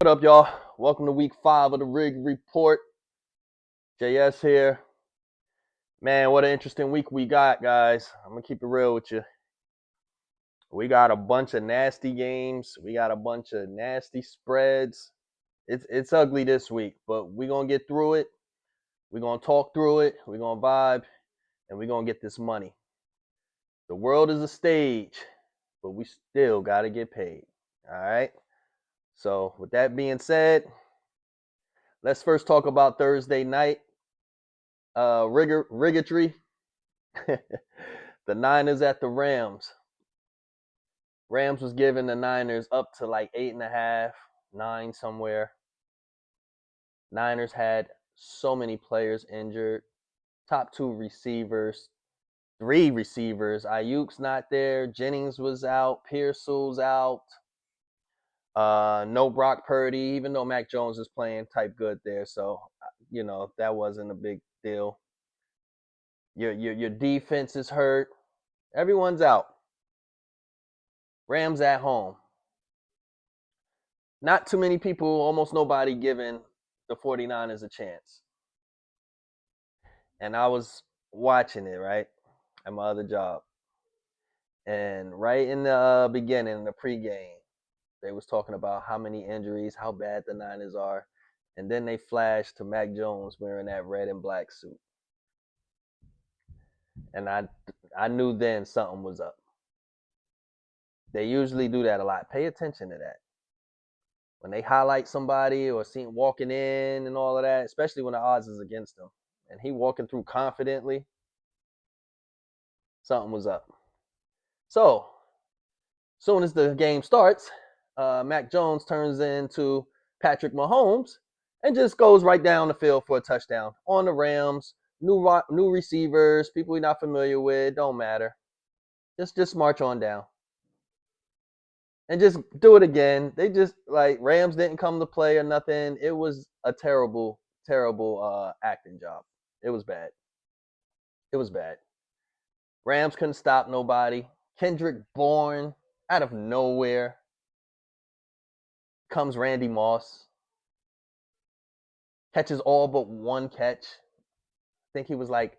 What up, y'all? Welcome to week 5 of the Rig Report. JS here. Man, what an interesting week we got, guys. I'm going to keep it real with you. We got a bunch of nasty games. We got a bunch of nasty spreads. It's ugly this week, but we're going to get through it. We're going to talk through it. We're going to vibe, and we're going to get this money. The world is a stage, but we still got to get paid. All right? So, with that being said, let's first talk about Thursday night. Rigatry. The Niners at the Rams. Rams was giving the Niners up to like 8.5, 9 somewhere. Niners had so many players injured. Top 2 receivers, 3 receivers. Ayuk's not there. Jennings was out. Pearsall's out. No Brock Purdy, even though Mac Jones is playing type good there. So, that wasn't a big deal. Your defense is hurt. Everyone's out. Rams at home. Not too many people, almost nobody giving the 49ers a chance. And I was watching it, right, at my other job. And right in the beginning, the pregame, they was talking about how many injuries, how bad the Niners are. And then they flashed to Mac Jones wearing that red and black suit. And I knew then something was up. They usually do that a lot. Pay attention to that. When they highlight somebody or see him walking in and all of that, especially when the odds is against them, and he walking through confidently, something was up. So, soon as the game starts, Mac Jones turns into Patrick Mahomes and just goes right down the field for a touchdown on the Rams. New receivers, people you're not familiar with, don't matter. Just march on down and just do it again. They just like Rams didn't come to play or nothing. It was a terrible, terrible acting job. It was bad. It was bad. Rams couldn't stop nobody. Kendrick Bourne out of nowhere comes Randy Moss. Catches all but one catch. I think he was like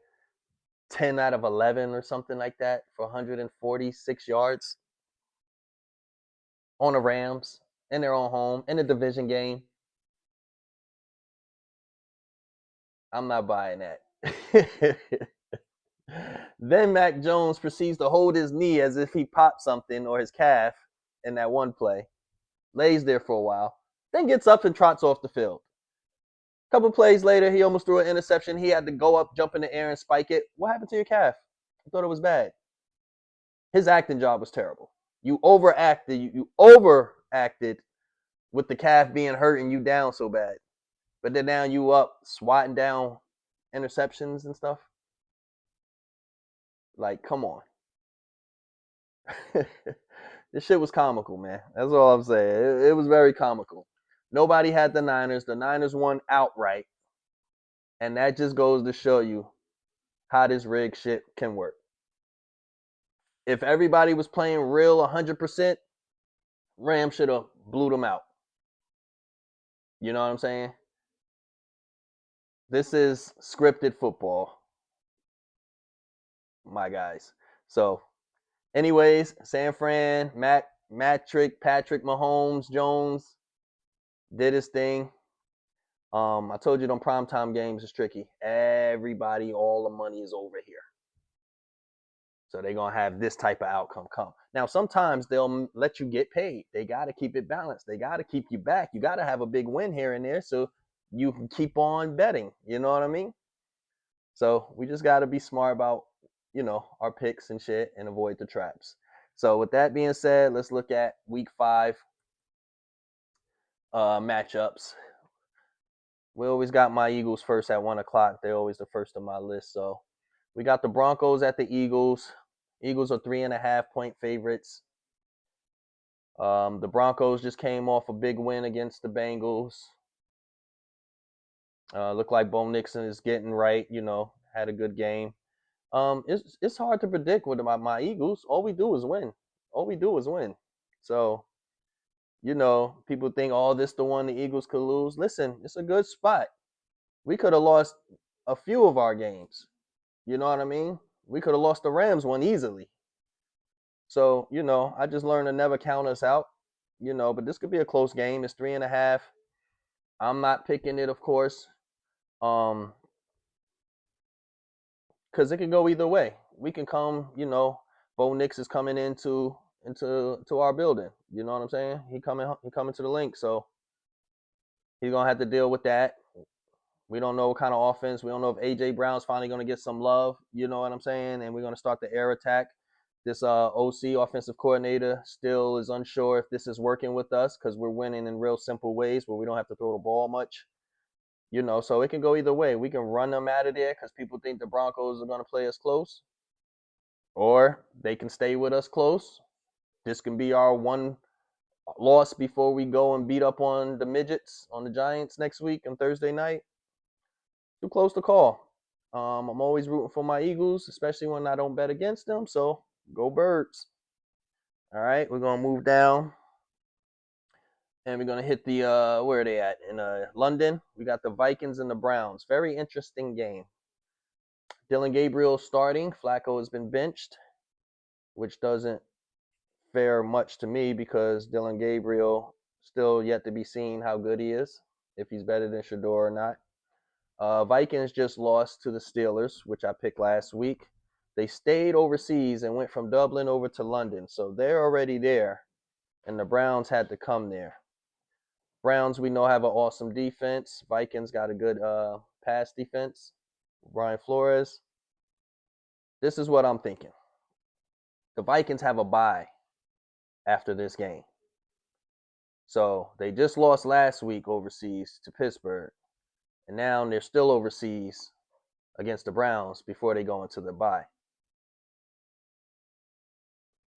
10 out of 11 or something like that for 146 yards on the Rams in their own home in a division game. I'm not buying that. Then Mac Jones proceeds to hold his knee as if he popped something or his calf in that one play. Lays there for a while. Then gets up and trots off the field. A couple plays later, he almost threw an interception. He had to go up, jump in the air, and spike it. What happened to your calf? I thought it was bad. His acting job was terrible. You overacted. You overacted with the calf being hurt and you down so bad. But then now you up swatting down interceptions and stuff. Like, come on. This shit was comical, man. That's all I'm saying. It was very comical. Nobody had the Niners. The Niners won outright. And that just goes to show you how this rig shit can work. If everybody was playing real 100%, Rams should have blew them out. You know what I'm saying? This is scripted football, my guys. So, anyways, San Fran, Patrick Mahomes, Jones did his thing. I told you them primetime games is tricky. Everybody, all the money is over here. So they're going to have this type of outcome come. Now, sometimes they'll let you get paid. They got to keep it balanced. They got to keep you back. You got to have a big win here and there so you can keep on betting. You know what I mean? So we just got to be smart about, our picks and shit and avoid the traps. So with that being said, let's look at week 5 matchups. We always got my Eagles first at 1 o'clock. They're always the first on my list. So we got the Broncos at the Eagles. Eagles are 3.5-point favorites. The Broncos just came off a big win against the Bengals. Look like Bo Nixon is getting right. Had a good game. It's hard to predict with my Eagles. All we do is win. So People think, oh, this the one the Eagles could lose. Listen, it's a good spot. We could have lost a few of our games. You know what I mean? We could have lost the Rams one easily. So, I just learned to never count us out. But this could be a close game. It's 3.5. I'm not picking it, of course. Because it can go either way. We can come, Bo Nix is coming into our building. You know what I'm saying? He coming to the link, so he's gonna have to deal with that. We don't know what kind of offense. We don't know if AJ Brown's finally gonna get some love. You know what I'm saying? And we're gonna start the air attack. This OC offensive coordinator still is unsure if this is working with us because we're winning in real simple ways where we don't have to throw the ball much. So it can go either way. We can run them out of there because people think the Broncos are gonna play us close, or they can stay with us close. This can be our one loss before we go and beat up on the midgets, on the Giants next week on Thursday night. Too close to call. I'm always rooting for my Eagles, especially when I don't bet against them. So go Birds. All right, we're gonna move down, and we're gonna hit the where are they at in London? We got the Vikings and the Browns. Very interesting game. Dylan Gabriel starting. Flacco has been benched, which doesn't fare much to me because Dylan Gabriel still yet to be seen how good he is, if he's better than Shador or not. Vikings just lost to the Steelers, which I picked last week. They stayed overseas and went from Dublin over to London, so they're already there, and the Browns had to come there. Browns, we know, have an awesome defense. Vikings got a good pass defense. Brian Flores. This is what I'm thinking. The Vikings have a bye after this game. So they just lost last week overseas to Pittsburgh. And now they're still overseas against the Browns before they go into the bye.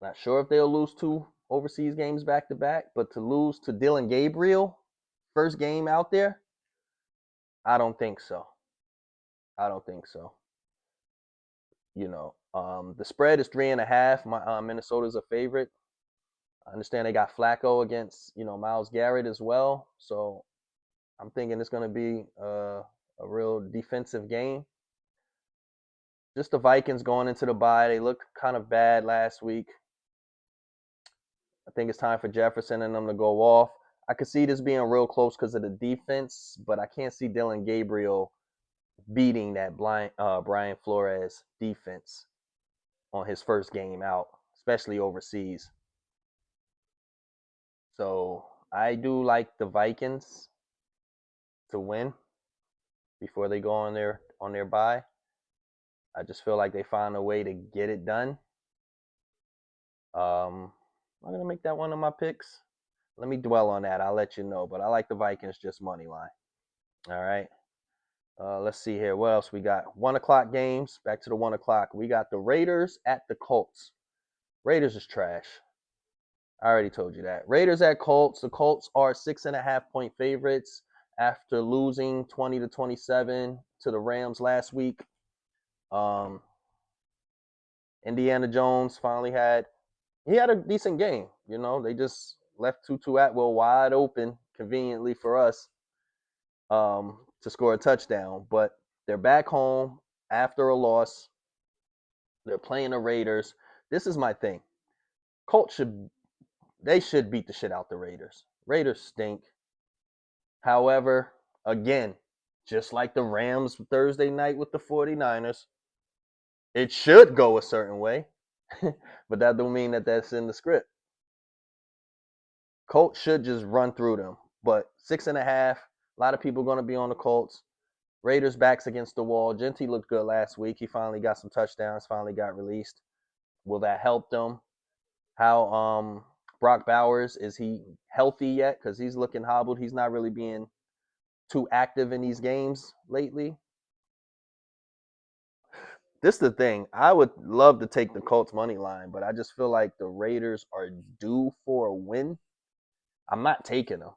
Not sure if they'll lose 2 overseas games back to back, but to lose to Dylan Gabriel, first game out there, I don't think so. The spread is 3.5. Minnesota's a favorite. I understand they got Flacco against, Myles Garrett as well. So I'm thinking it's going to be a real defensive game. Just the Vikings going into the bye. They looked kind of bad last week. I think it's time for Jefferson and them to go off. I could see this being real close because of the defense, but I can't see Dylan Gabriel beating that Brian Flores defense on his first game out, especially overseas. So I do like the Vikings to win before they go on their bye. I just feel like they find a way to get it done. I'm gonna make that one of my picks. Let me dwell on that. I'll let you know. But I like the Vikings just money line. All right. Let's see here. What else we got? 1:00 games. Back to the 1:00. We got the Raiders at the Colts. Raiders is trash. I already told you that. Raiders at Colts. The Colts are 6.5-point favorites after losing 20-27 to the Rams last week. Indiana Jones finally had a decent game. They just left Tutu Atwell wide open conveniently for us to score a touchdown. But they're back home after a loss. They're playing the Raiders. This is my thing. Colts should beat the shit out the Raiders. Raiders stink. However, again, just like the Rams Thursday night with the 49ers, it should go a certain way, but that don't mean that that's in the script. Colts should just run through them, but 6.5, a lot of people are going to be on the Colts. Raiders backs against the wall. Genty looked good last week. He finally got some touchdowns, finally got released. Will that help them? How Brock Bowers, is he healthy yet? Because he's looking hobbled. He's not really being too active in these games lately. This is the thing. I would love to take the Colts money line, but I just feel like the Raiders are due for a win. I'm not taking them,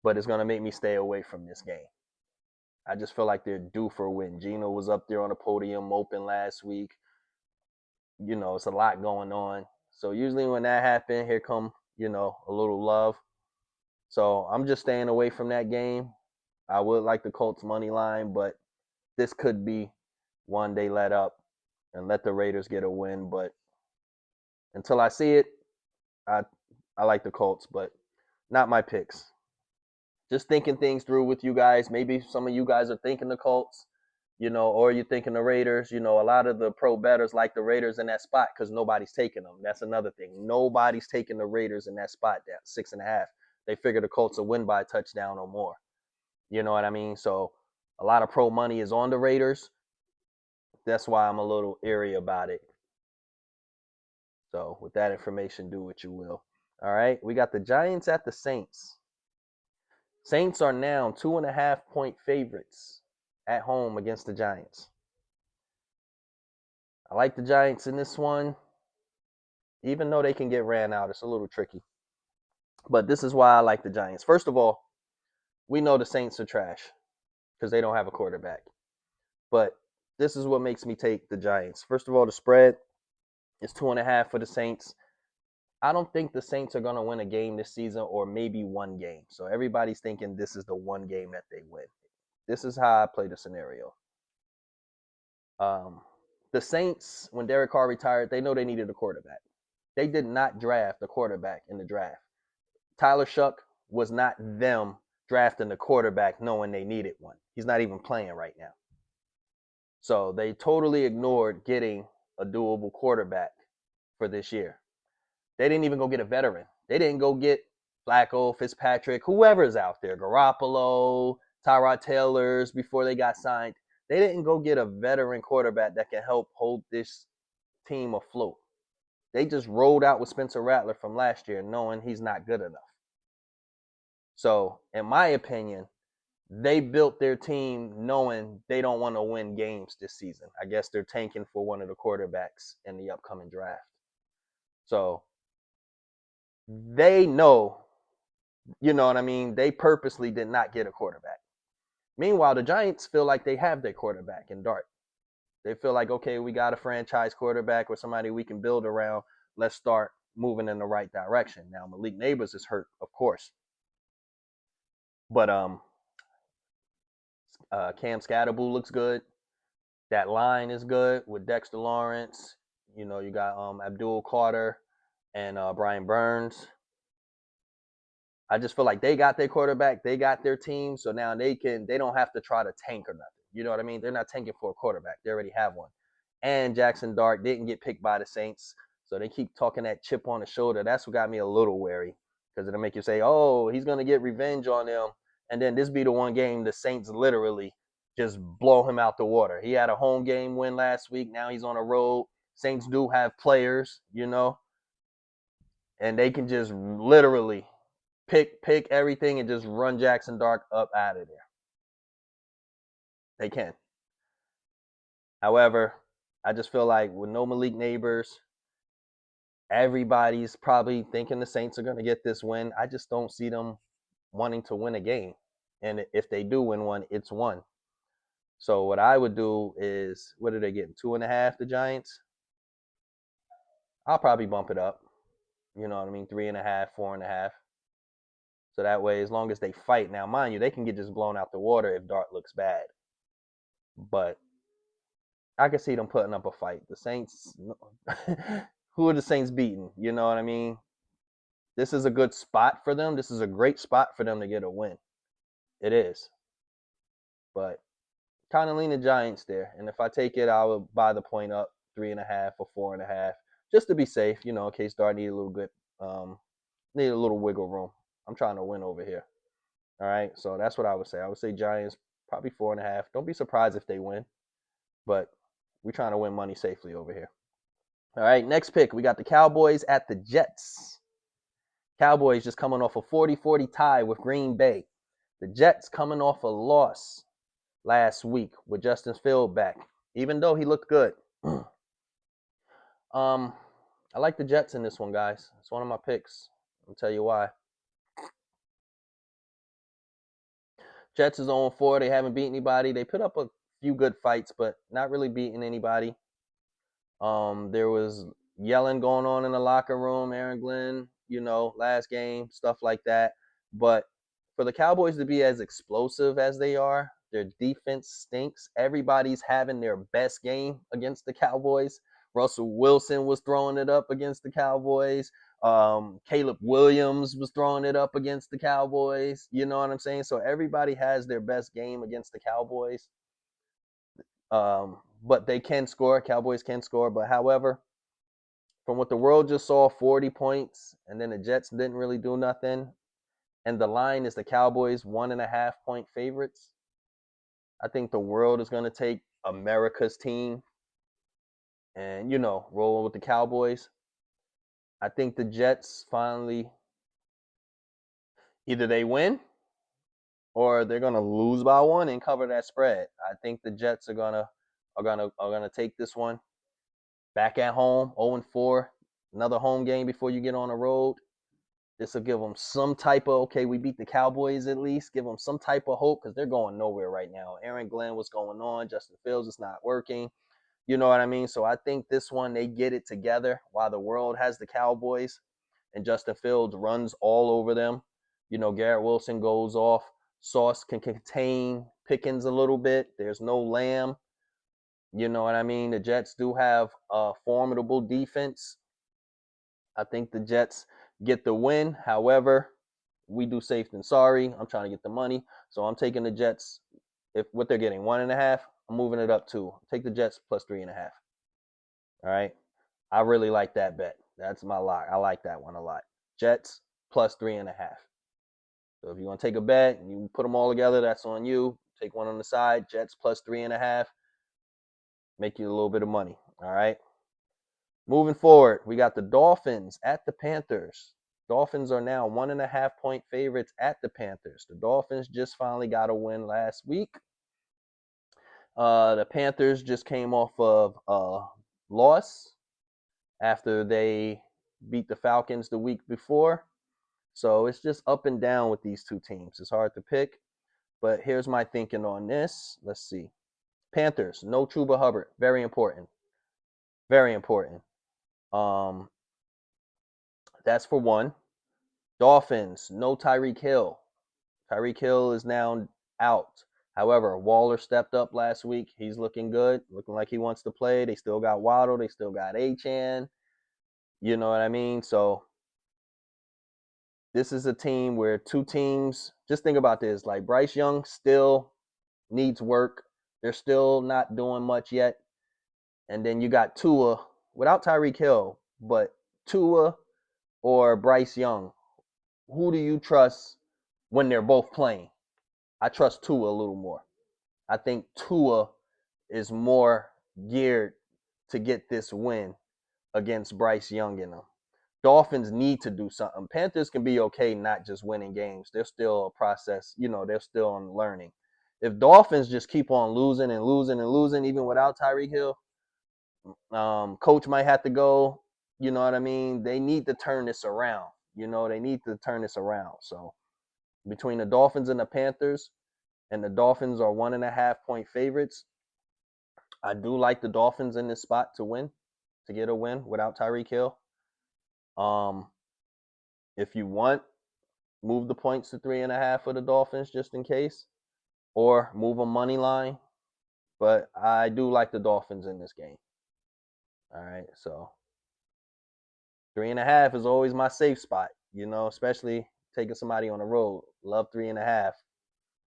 but it's going to make me stay away from this game. I just feel like they're due for a win. Geno was up there on the podium open last week. It's a lot going on. So usually when that happens, here come, a little love. So I'm just staying away from that game. I would like the Colts money line, but this could be one they let up and let the Raiders get a win. But until I see it, I I like the Colts, but not my picks. Just thinking things through with you guys. Maybe some of you guys are thinking the Colts, or you're thinking the Raiders. A lot of the pro bettors like the Raiders in that spot because nobody's taking them. That's another thing. Nobody's taking the Raiders in that spot, that 6.5. They figure the Colts will win by a touchdown or more. You know what I mean? So a lot of pro money is on the Raiders. That's why I'm a little eerie about it. So with that information, do what you will. All right, we got the Giants at the Saints. Saints are now 2.5-point favorites at home against the Giants. I like the Giants in this one, even though they can get ran out. It's a little tricky. But this is why I like the Giants. First of all, we know the Saints are trash because they don't have a quarterback. But this is what makes me take the Giants. First of all, the spread is 2.5 for the Saints. I don't think the Saints are going to win a game this season or maybe one game. So everybody's thinking this is the one game that they win. This is how I play the scenario. The Saints, when Derek Carr retired, they know they needed a quarterback. They did not draft a quarterback in the draft. Tyler Shough was not them drafting the quarterback knowing they needed one. He's not even playing right now. So they totally ignored getting a doable quarterback for this year. They didn't even go get a veteran. They didn't go get Flacco, Fitzpatrick, whoever's out there, Garoppolo, Tyrod Taylor's before they got signed. They didn't go get a veteran quarterback that can help hold this team afloat. They just rolled out with Spencer Rattler from last year knowing he's not good enough. So, in my opinion, they built their team knowing they don't want to win games this season. I guess they're tanking for one of the quarterbacks in the upcoming draft. So, they know, you know what I mean? They purposely did not get a quarterback. Meanwhile, the Giants feel like they have their quarterback in Dart. They feel like, okay, we got a franchise quarterback or somebody we can build around. Let's start moving in the right direction. Now, Malik Nabers is hurt, of course. But Cam Scatterboo looks good. That line is good with Dexter Lawrence. You got Abdul Carter and Brian Burns. I just feel like they got their quarterback, they got their team, so now they don't have to try to tank or nothing. You know what I mean? They're not tanking for a quarterback. They already have one. And Jackson Dart didn't get picked by the Saints, so they keep talking that chip on the shoulder. That's what got me a little wary because it'll make you say, "Oh, he's gonna get revenge on them," and then this be the one game the Saints literally just blow him out the water. He had a home game win last week. Now he's on a road. Saints do have players, and they can just literally pick everything and just run Jackson Dart up out of there. They can. However, I just feel like with no Malik Nabers, everybody's probably thinking the Saints are going to get this win. I just don't see them wanting to win a game. And if they do win one, it's one. So what I would do is, what are they getting? 2.5, the Giants? I'll probably bump it up. You know what I mean? 3.5, 4.5. So that way, as long as they fight, now mind you, they can get just blown out the water if Dart looks bad. But I can see them putting up a fight. The Saints, who are the Saints beating? You know what I mean? This is a good spot for them. This is a great spot for them to get a win. It is. But kind of lean the Giants there. And if I take it, I will buy the point up 3.5 or 4.5, just to be safe, in case Dart need a little need a little wiggle room. I'm trying to win over here. All right. So that's what I would say. I would say Giants probably 4.5. Don't be surprised if they win. But we're trying to win money safely over here. All right, next pick. We got the Cowboys at the Jets. Cowboys just coming off a 40-40 tie with Green Bay. The Jets coming off a loss last week with Justin Fields back, even though he looked good. I like the Jets in this one, guys. It's one of my picks. I'll tell you why. Jets is 0-4. They haven't beat anybody. They put up a few good fights, but not really beating anybody. There was yelling going on in the locker room, Aaron Glenn, last game, stuff like that. But for the Cowboys to be as explosive as they are, their defense stinks. Everybody's having their best game against the Cowboys. Russell Wilson was throwing it up against the Cowboys. Caleb Williams was throwing it up against the Cowboys. You know what I'm saying? So everybody has their best game against the Cowboys. But they can score. Cowboys can score. But however, from what the world just saw, 40 points, and then the Jets didn't really do nothing. And the line is the Cowboys 1.5-point favorites. I think the world is going to take America's team and, roll with the Cowboys. I think the Jets finally, either they win or they're gonna lose by one and cover that spread. I think the Jets are gonna take this one back at home, 0-4, another home game before you get on the road. This will give them some type of, okay, we beat the Cowboys at least. Give them some type of hope because they're going nowhere right now. Aaron Glenn, what's going on? Justin Fields is not working. You know what I mean? So I think this one, they get it together while the world has the Cowboys and Justin Fields runs all over them. Garrett Wilson goes off. Sauce can contain Pickens a little bit. There's no Lamb. You know what I mean? The Jets do have a formidable defense. I think the Jets get the win. However, we do safe than sorry. I'm trying to get the money. So I'm taking the Jets. If what they're getting, 1.5, I'm moving it up 2. Take the Jets plus 3.5. All right. I really like that bet. That's my lock. I like that one a lot. Jets plus 3.5. So if you want to take a bet and you put them all together, that's on you. Take one on the side. Jets plus 3.5. Make you a little bit of money. All right. Moving forward, we got the Dolphins at the Panthers. Dolphins are now 1.5-point favorites at the Panthers. The Dolphins just finally got a win last week. The Panthers just came off of a loss after they beat the Falcons the week before. So it's just up and down with these two teams. It's hard to pick. But here's my thinking on this. Let's see. Panthers, no Chuba Hubbard. Very important. Very important. That's for one. Dolphins, no Tyreek Hill. Tyreek Hill is now out. However, Waller stepped up last week. He's looking good, looking like he wants to play. They still got Waddle. They still got Achane. You know what I mean? So this is a team where two teams, just think about this. Like Bryce Young still needs work. They're still not doing much yet. And then you got Tua without Tyreek Hill, but Tua or Bryce Young. Who do you trust when they're both playing? I trust Tua a little more. I think Tua is more geared to get this win against Bryce Young and them. Dolphins need to do something. Panthers can be okay not just winning games. They're still a process. They're still on learning. If Dolphins just keep on losing and losing and losing, even without Tyreek Hill, coach might have to go. You know what I mean? They need to turn this around. They need to turn this around. So between the Dolphins and the Panthers, and the Dolphins are 1.5-point favorites, I do like the Dolphins in this spot to win, to get a win without Tyreek Hill. If you want, move the points to 3.5 for the Dolphins just in case, or move a money line. But I do like the Dolphins in this game. All right, so 3.5 is always my safe spot, especially taking somebody on the road. Love 3.5,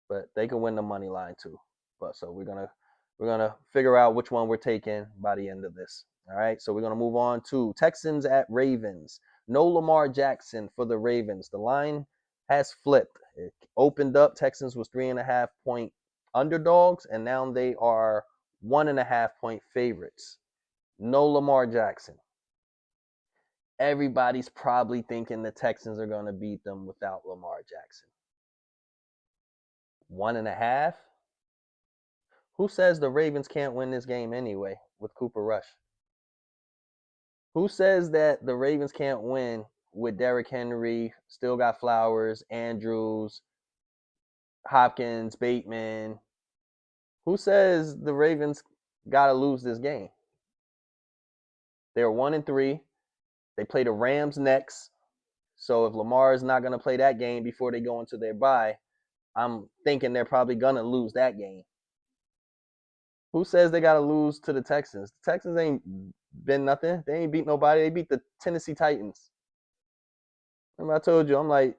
but they can win the money line too. But so we're gonna figure out which one we're taking by the end of this. All right, so we're gonna move on to Texans at Ravens. No Lamar Jackson for the Ravens. The line has flipped. It opened up. Texans was 3.5-point underdogs, and now they are 1.5-point favorites. No Lamar Jackson. Everybody's probably thinking the Texans are going to beat them without Lamar Jackson. 1.5? Who says the Ravens can't win this game anyway with Cooper Rush? Who says that the Ravens can't win with Derrick Henry, still got Flowers, Andrews, Hopkins, Bateman? Who says the Ravens got to lose this game? They're 1-3. They play the Rams next. So if Lamar is not going to play that game before they go into their bye, I'm thinking they're probably going to lose that game. Who says they got to lose to the Texans? The Texans ain't been nothing. They ain't beat nobody. They beat the Tennessee Titans. Remember I told you, I'm like,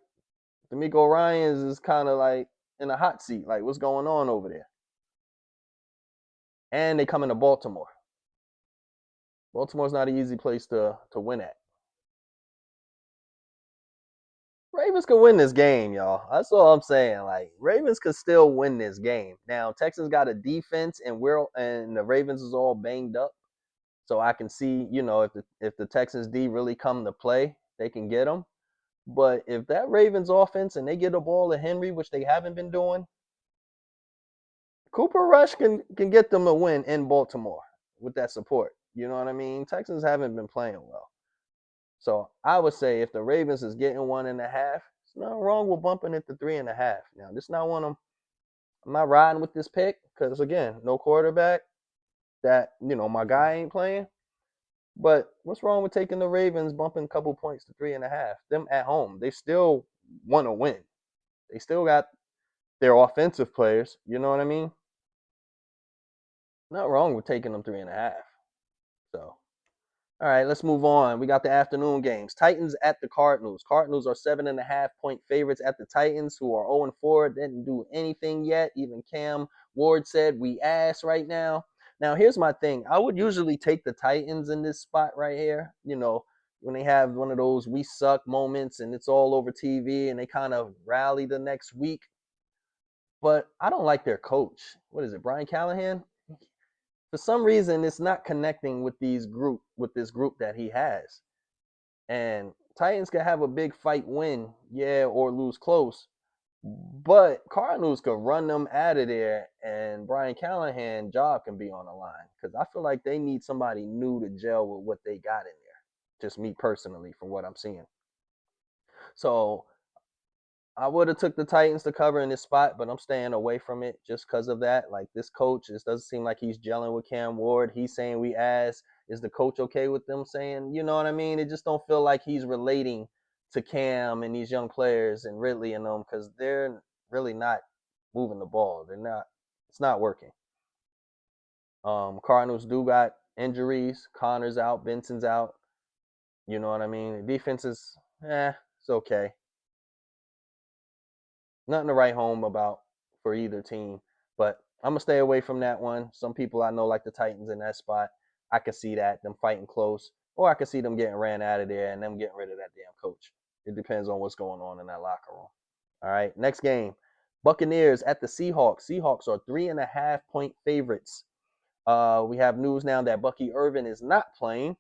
D'Amico Ryans is kind of like in a hot seat. Like, what's going on over there? And they come into Baltimore. Baltimore's not an easy place to win at. Ravens could win this game, y'all. That's all I'm saying. Like, Ravens could still win this game. Now, Texans got a defense, and the Ravens is all banged up. So I can see, if the Texans D really come to play, they can get them. But if that Ravens offense and they get the ball to Henry, which they haven't been doing, Cooper Rush can get them a win in Baltimore with that support. You know what I mean? Texans haven't been playing well. So I would say if the Ravens is getting 1.5, there's nothing wrong with bumping it to 3.5. Now, this is not one of them. I'm not riding with this pick because, again, no quarterback. That, my guy ain't playing. But what's wrong with taking the Ravens, bumping a couple points to 3.5? Them at home, they still want to win. They still got their offensive players. You know what I mean? Not wrong with taking them 3.5. So, all right, let's move on. We got the afternoon games. Titans at the Cardinals. Cardinals are 7.5-point favorites at the Titans, who are 0-4. Didn't do anything yet. Even Cam Ward said we ass right now. Now, here's my thing. I would usually take the Titans in this spot right here. When they have one of those we suck moments and it's all over TV and they kind of rally the next week. But I don't like their coach. What is it, Brian Callahan? For some reason, it's not connecting with this group that he has. And Titans can have a big fight win, yeah, or lose close. But Cardinals could run them out of there, and Brian Callahan's job can be on the line. Because I feel like they need somebody new to gel with what they got in there. Just me personally, from what I'm seeing. So I would have took the Titans to cover in this spot, but I'm staying away from it just because of that. Like, this coach, it doesn't seem like he's gelling with Cam Ward. He's saying we asked, is the coach okay with them saying, you know what I mean? It just don't feel like he's relating to Cam and these young players and Ridley and them because they're really not moving the ball. It's not working. Cardinals do got injuries. Connor's out, Benson's out. You know what I mean? The defense is, it's okay. Nothing to write home about for either team. But I'm gonna stay away from that one. Some people I know like the Titans in that spot. I could see that them fighting close, or I could see them getting ran out of there and them getting rid of that damn coach. It depends on what's going on in that locker room. All right, next game, Buccaneers at the Seahawks. Seahawks are 3.5-point favorites. We have news now that Bucky Irvin is not playing.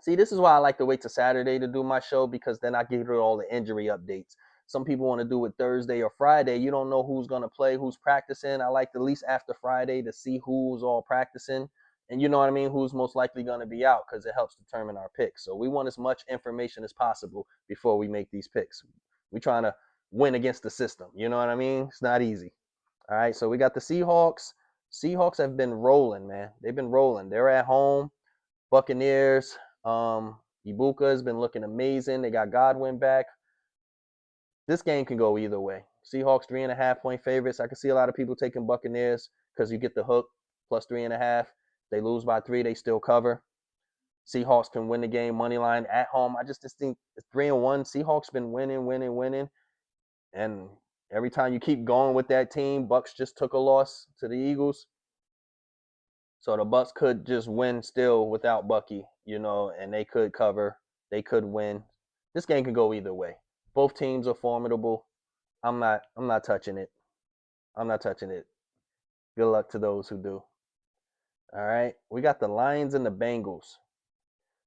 See, this is why I like to wait till Saturday to do my show because then I give you all the injury updates. Some people want to do it Thursday or Friday. You don't know who's going to play, who's practicing. I like at least after Friday to see who's all practicing. And you know what I mean? Who's most likely going to be out because it helps determine our picks. So we want as much information as possible before we make these picks. We're trying to win against the system. You know what I mean? It's not easy. All right, so we got the Seahawks. Seahawks have been rolling, man. They've been rolling. They're at home. Buccaneers. Ibuka has been looking amazing. They got Godwin back. This game can go either way. Seahawks 3.5-point favorites. I can see a lot of people taking Buccaneers because you get the hook plus 3.5. They lose by 3, they still cover. Seahawks can win the game money line at home. I just think 3-1. Seahawks been winning, and every time you keep going with that team, Bucks just took a loss to the Eagles. So the Bucks could just win still without Bucky, and they could cover. They could win. This game could go either way. Both teams are formidable. I'm not touching it. I'm not touching it. Good luck to those who do. All right. We got the Lions and the Bengals.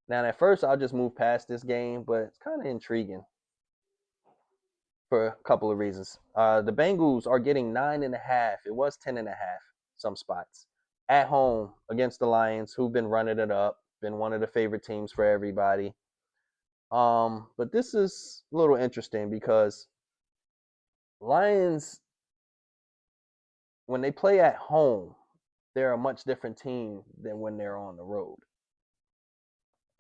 Now, at first, I'll just move past this game, but it's kind of intriguing for a couple of reasons. The Bengals are getting 9.5. It was 10.5 some spots at home against the Lions, who've been running it up, been one of the favorite teams for everybody. But this is a little interesting because Lions, when they play at home, they're a much different team than when they're on the road.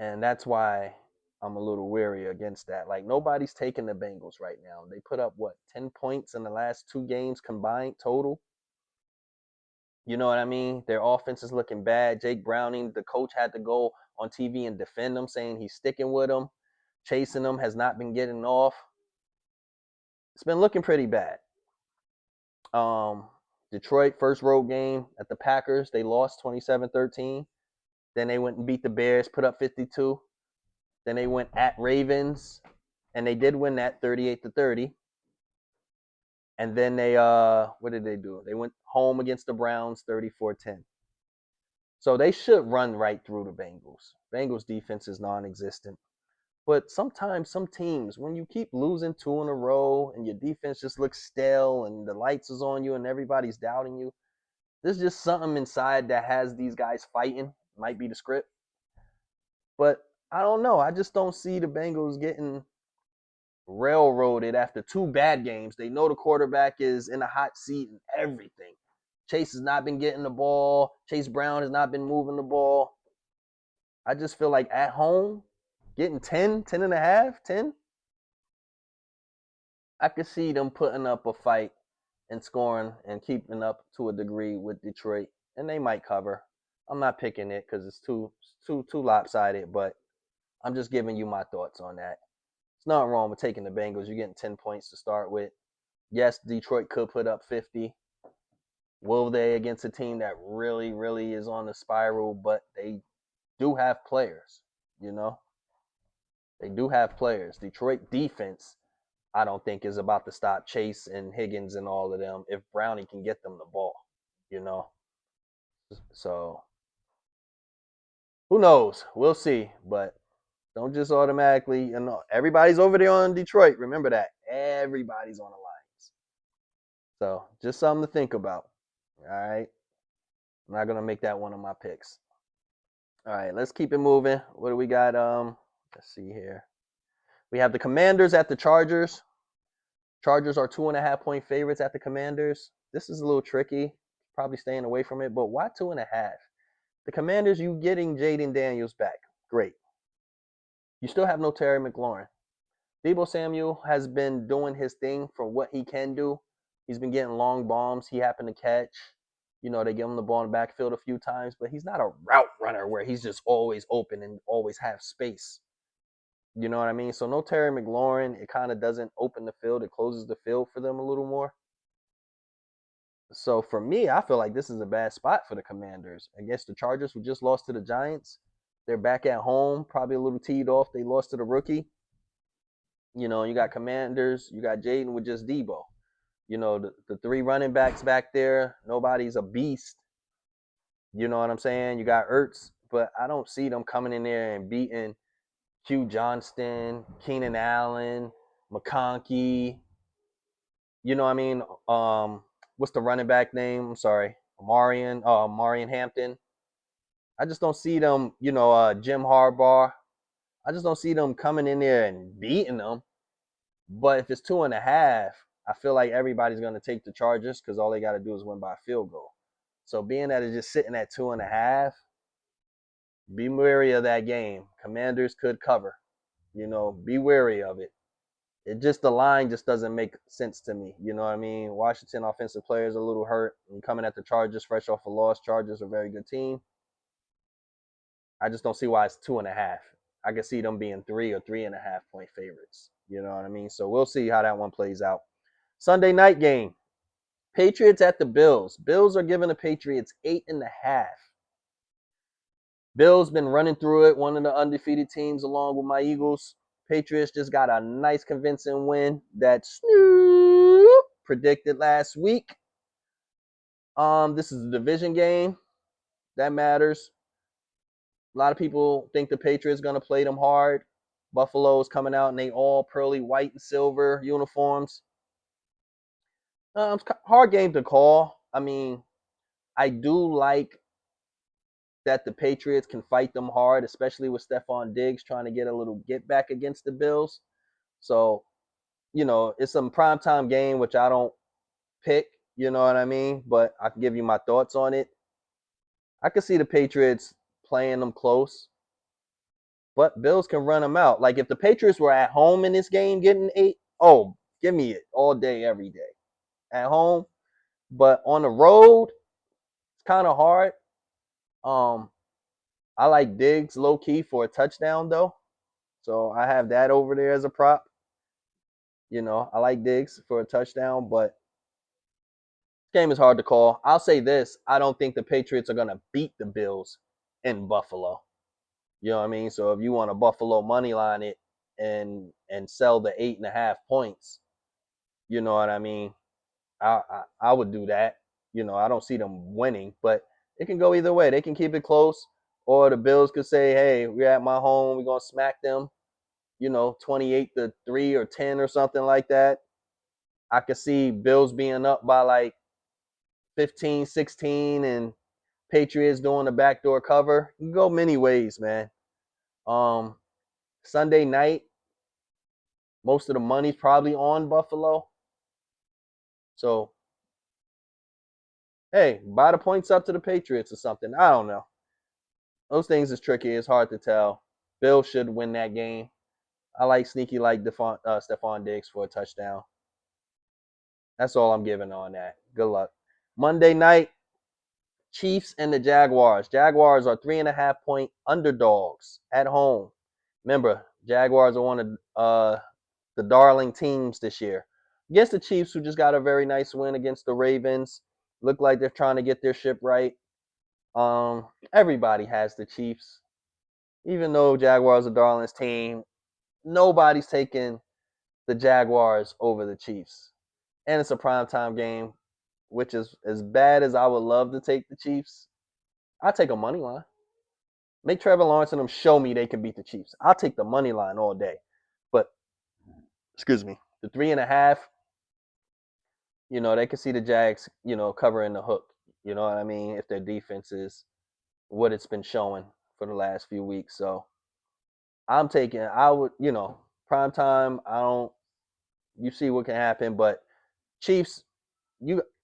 And that's why I'm a little weary against that. Like nobody's taking the Bengals right now. They put up what 10 points in the last 2 games combined total. You know what I mean? Their offense is looking bad. Jake Browning, the coach, had to go on TV and defend them, saying he's sticking with them, chasing them, has not been getting off. It's been looking pretty bad. Detroit, first road game at the Packers, they lost 27-13. Then they went and beat the Bears, put up 52. Then they went at Ravens, and they did win that 38-30. And then they what did they do? They went home against the Browns 34-10. So they should run right through the Bengals. Bengals defense is non-existent. But sometimes some teams, when you keep losing 2 in a row and your defense just looks stale and the lights is on you and everybody's doubting you, there's just something inside that has these guys fighting. Might be the script. But I don't know. I just don't see the Bengals getting railroaded after 2 bad games. They know the quarterback is in a hot seat and everything. Chase has not been getting the ball. Chase Brown has not been moving the ball. I just feel like at home, getting 10, 10 and a half, 10, I could see them putting up a fight and scoring and keeping up to a degree with Detroit. And they might cover. I'm not picking it because it's too lopsided, but I'm just giving you my thoughts on that. It's nothing wrong with taking the Bengals. You're getting 10 points to start with. Yes, Detroit could put up 50. Will they against a team that really, really is on the spiral? But they do have players, you know? They do have players. Detroit defense, I don't think, is about to stop Chase and Higgins and all of them if Browning can get them the ball, you know? So, who knows? We'll see. But don't just automatically, everybody's over there on Detroit. Remember that. Everybody's on the Lions. So, just something to think about. All right. I'm not going to make that one of my picks. All right, let's keep it moving. What do we got? Let's see here. We have the Commanders at the Chargers. Chargers are 2.5-point favorites at the Commanders. This is a little tricky. Probably staying away from it, but why 2.5? The Commanders, you getting Jaden Daniels back. Great. You still have no Terry McLaurin. Deebo Samuel has been doing his thing for what he can do. He's been getting long bombs he happened to catch. You know, they give him the ball in the backfield a few times, but he's not a route runner where he's just always open and always have space. You know what I mean? So no Terry McLaurin. It kind of doesn't open the field. It closes the field for them a little more. So for me, I feel like this is a bad spot for the Commanders. Against the Chargers, who just lost to the Giants. They're back at home, probably a little teed off. They lost to the rookie. You know, you got Commanders. You got Jaden with just Deebo. You know, the 3 running backs back there, nobody's a beast. You know what I'm saying? You got Ertz, but I don't see them coming in there and beating Hugh Johnston, Keenan Allen, McConkey. You know what I mean? What's the running back name? I'm sorry. Marion Hampton. I just don't see them, Jim Harbaugh. I just don't see them coming in there and beating them. But if it's 2.5, I feel like everybody's going to take the Chargers because all they got to do is win by a field goal. So being that it's just sitting at 2.5, be wary of that game. Commanders could cover. Be wary of it. The line just doesn't make sense to me. You know what I mean? Washington offensive players are a little hurt. And coming at the Chargers fresh off a loss. Chargers are a very good team. I just don't see why it's 2.5. I can see them being 3 or 3.5-point favorites. You know what I mean? So we'll see how that one plays out. Sunday night game. Patriots at the Bills. Bills are giving the Patriots 8.5. Bills been running through it. One of the undefeated teams along with my Eagles. Patriots just got a nice convincing win that Snoop predicted last week. This is a division game. That matters. A lot of people think the Patriots going to play them hard. Buffalo's coming out in they all pearly white and silver uniforms. It's a hard game to call. I mean, I do like that the Patriots can fight them hard, especially with Stephon Diggs trying to get a little get back against the Bills. So, it's some primetime game, which I don't pick, you know what I mean? But I can give you my thoughts on it. I can see the Patriots playing them close. but Bills can run them out. Like if the Patriots were at home in this game getting 8, oh, give me it all day, every day. At home, but on the road, it's kind of hard. Um, I like Diggs low key for a touchdown though, so I have that over there as a prop. I like Diggs for a touchdown, but this game is hard to call. I'll say this: I don't think the Patriots are gonna beat the Bills in Buffalo. You know what I mean? So if you want a Buffalo money line it and sell the 8.5 points, you know what I mean? I would do that. I don't see them winning, but it can go either way. They can keep it close, or the Bills could say, "Hey, we're at my home. We're gonna smack them." 28-3 or 10 or something like that. I could see Bills being up by like 15, 16, and Patriots doing the backdoor cover. You can go many ways, man. Um, Sunday night, most of the money's probably on Buffalo. So, hey, buy the points up to the Patriots or something. I don't know. Those things is tricky. It's hard to tell. Bill should win that game. I like sneaky like Stephon Diggs for a touchdown. That's all I'm giving on that. Good luck. Monday night, Chiefs and the Jaguars. Jaguars are 3.5 point underdogs at home. Remember, Jaguars are one of the darling teams this year. Against the Chiefs, who just got a very nice win against the Ravens. Look like they're trying to get their ship right. Everybody has the Chiefs. Even though Jaguars are darling's team, nobody's taking the Jaguars over the Chiefs. And it's a primetime game, which is as bad as I would love to take the Chiefs. I take a money line. Make Trevor Lawrence and them show me they can beat the Chiefs. I'll take the money line all day. But excuse me, the 3.5, they can see the Jags, covering the hook. You know what I mean? If their defense is what it's been showing for the last few weeks. So I would, prime time, you see what can happen, but Chiefs,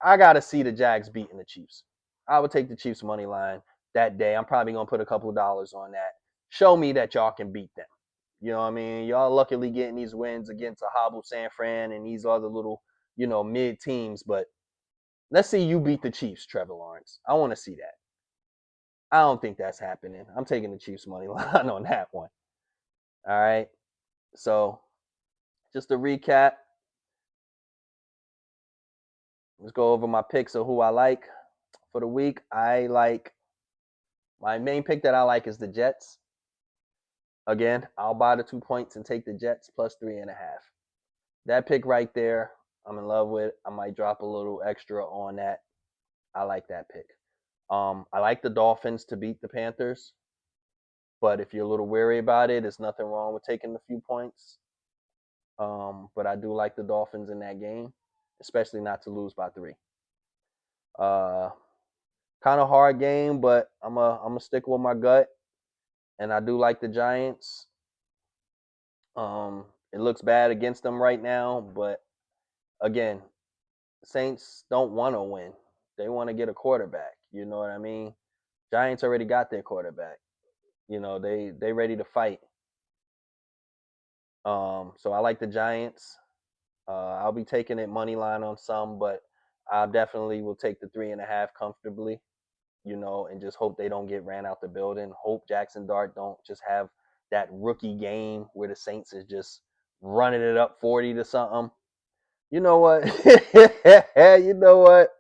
I gotta see the Jags beating the Chiefs. I would take the Chiefs money line that day. I'm probably gonna put a couple of dollars on that. Show me that y'all can beat them. You know what I mean? Y'all luckily getting these wins against a hobble San Fran and these other little, mid teams, but let's see you beat the Chiefs, Trevor Lawrence. I want to see that. I don't think that's happening. I'm taking the Chiefs money line on that one. All right. So just to recap, let's go over my picks of who I like for the week. My main pick that I like is the Jets. Again, I'll buy the 2 points and take the Jets plus 3.5. That pick right there, I'm in love with. I might drop a little extra on that. I like that pick. I like the Dolphins to beat the Panthers, but if you're a little weary about it, there's nothing wrong with taking the few points. But I do like the Dolphins in that game, especially not to lose by 3. Uh, Kind of hard game, but I'm a stick with my gut, and I do like the Giants. It looks bad against them right now, but again, Saints don't want to win. They want to get a quarterback. You know what I mean? Giants already got their quarterback. They ready to fight. So I like the Giants. I'll be taking it money line on some, but I definitely will take the 3.5 comfortably. And just hope they don't get ran out the building. Hope Jackson Dart don't just have that rookie game where the Saints is just running it up 40 to something. You know what? You know what?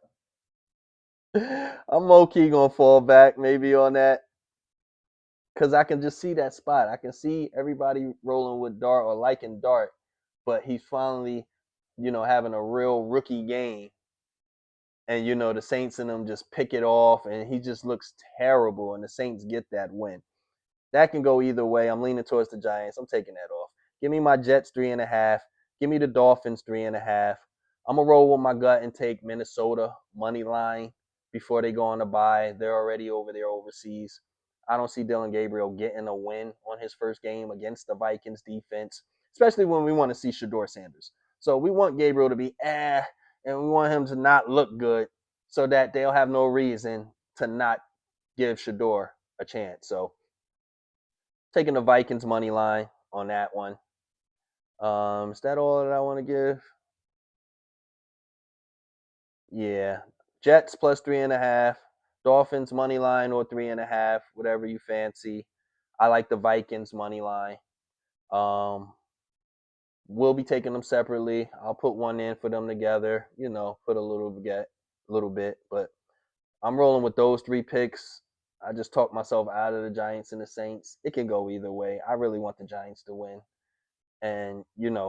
I'm low key gonna fall back maybe on that because I can just see that spot. I can see everybody rolling with Dart or liking Dart, but he's finally, having a real rookie game. And the Saints and them just pick it off, and he just looks terrible, and the Saints get that win. That can go either way. I'm leaning towards the Giants. I'm taking that off. Give me my Jets 3.5. Give me the Dolphins 3.5. I'm gonna roll with my gut and take Minnesota money line before they go on the bye. They're already over there overseas. I don't see Dillon Gabriel getting a win on his first game against the Vikings defense, especially when we want to see Shedeur Sanders. So we want Gabriel to be and we want him to not look good so that they'll have no reason to not give Shedeur a chance. So Taking the Vikings money line on that one. Is that all that I want to give? Yeah. Jets plus 3.5. Dolphins money line or 3.5, whatever you fancy. I like the Vikings money line. We'll be taking them separately. I'll put one in for them together. Put a little bit. But I'm rolling with those three picks. I just talked myself out of the Giants and the Saints. It can go either way. I really want the Giants to win and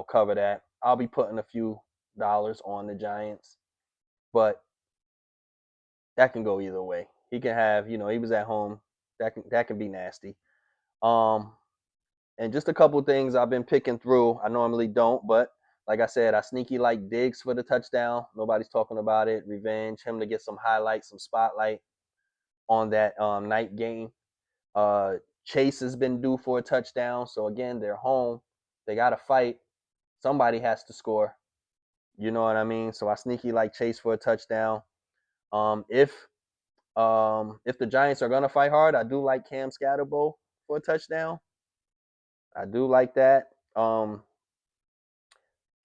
cover that. I'll be putting a few dollars on the Giants, but that can go either way. He can have, he was at home. That can be nasty. Um, and just a couple things I've been picking through. I normally don't, but like I said, I sneaky like Diggs for the touchdown. Nobody's talking about it. Revenge, him to get some highlights, some spotlight on that night game. Chase has been due for a touchdown. So again, they're home. They got to fight. Somebody has to score. You know what I mean? So I sneaky like Chase for a touchdown. If the Giants are gonna fight hard, I do like Cam Scatterbo for a touchdown. I do like that.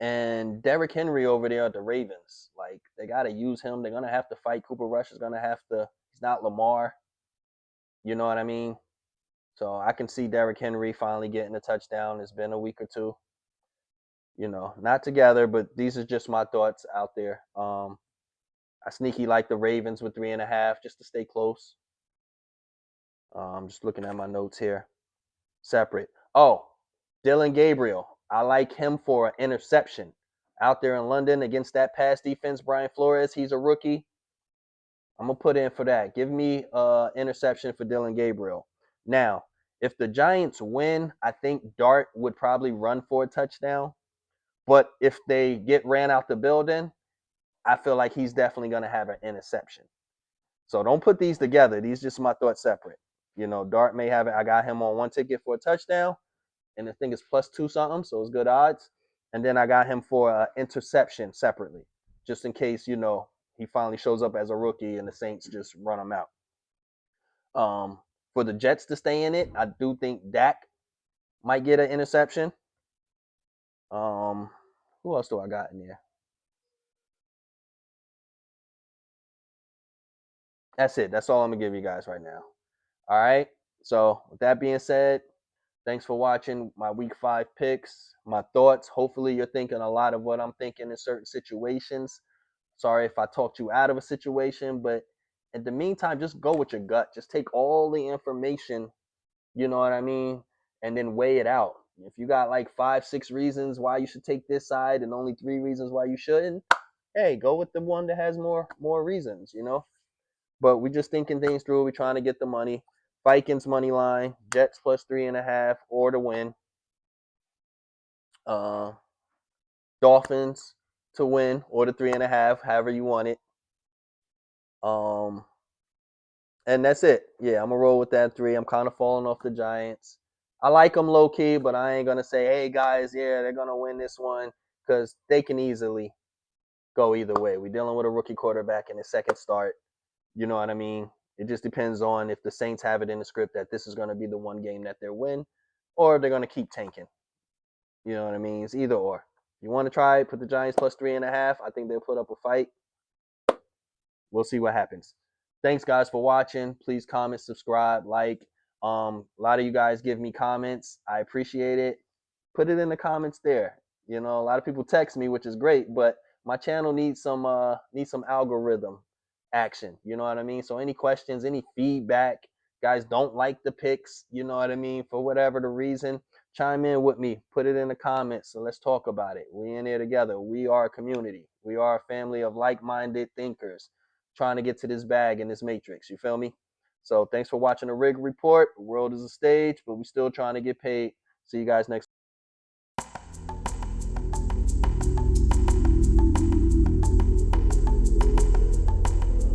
And Derrick Henry over there at the Ravens, like they gotta use him. They're gonna have to fight. Cooper Rush is gonna have to. He's not Lamar. You know what I mean? So I can see Derrick Henry finally getting a touchdown. It's been a week or two. Not together, but these are just my thoughts out there. I sneaky like the Ravens with 3.5 just to stay close. Just looking at my notes here. Separate. Oh, Dillon Gabriel. I like him for an interception. Out there in London against that pass defense, Brian Flores, he's a rookie. I'm going to put in for that. Give me an interception for Dillon Gabriel. Now, if the Giants win, I think Dart would probably run for a touchdown. But if they get ran out the building, I feel like he's definitely going to have an interception. So don't put these together. These just my thoughts separate. Dart may have it. I got him on one ticket for a touchdown, and the thing is plus 2 something, so it's good odds. And then I got him for an interception separately, just in case, he finally shows up as a rookie and the Saints just run him out. For the Jets to stay in it, I do think Dak might get an interception. Who else do I got in there? That's it. That's all I'm gonna give you guys right now. All right. So with that being said, thanks for watching my week 5 picks, my thoughts. Hopefully you're thinking a lot of what I'm thinking in certain situations. Sorry if I talked you out of a situation, but in the meantime, just go with your gut. Just take all the information, you know what I mean, and then weigh it out. If you got like 5, 6 reasons why you should take this side and only 3 reasons why you shouldn't, hey, go with the one that has more reasons. But we're just thinking things through. We're trying to get the money. Vikings money line, Jets plus 3.5 or to win. Dolphins to win or the 3.5, however you want it. And that's it. Yeah, I'm gonna roll with that 3. I'm kind of falling off the Giants. I like them low key, but I ain't gonna say, hey guys, yeah, they're gonna win this one because they can easily go either way. We're dealing with a rookie quarterback in his second start. You know what I mean? It just depends on if the Saints have it in the script that this is going to be the one game that they'll win, or they're going to keep tanking. You know what I mean? It's either or. You want to try it, put the Giants plus 3.5. I think they'll put up a fight. We'll see what happens. Thanks, guys, for watching. Please comment, subscribe, like. A lot of you guys give me comments. I appreciate it. Put it in the comments there. A lot of people text me, which is great, but my channel needs some algorithm action. You know what I mean? So any questions, any feedback, guys don't like the picks, you know what I mean, for whatever the reason, chime in with me, put it in the comments, and let's talk about it. We in here together. We are a community. We are a family of like-minded thinkers trying to get to this bag in this matrix. You feel me? So thanks for watching the Rig Report. The world is a stage, but we still trying to get paid. See you guys next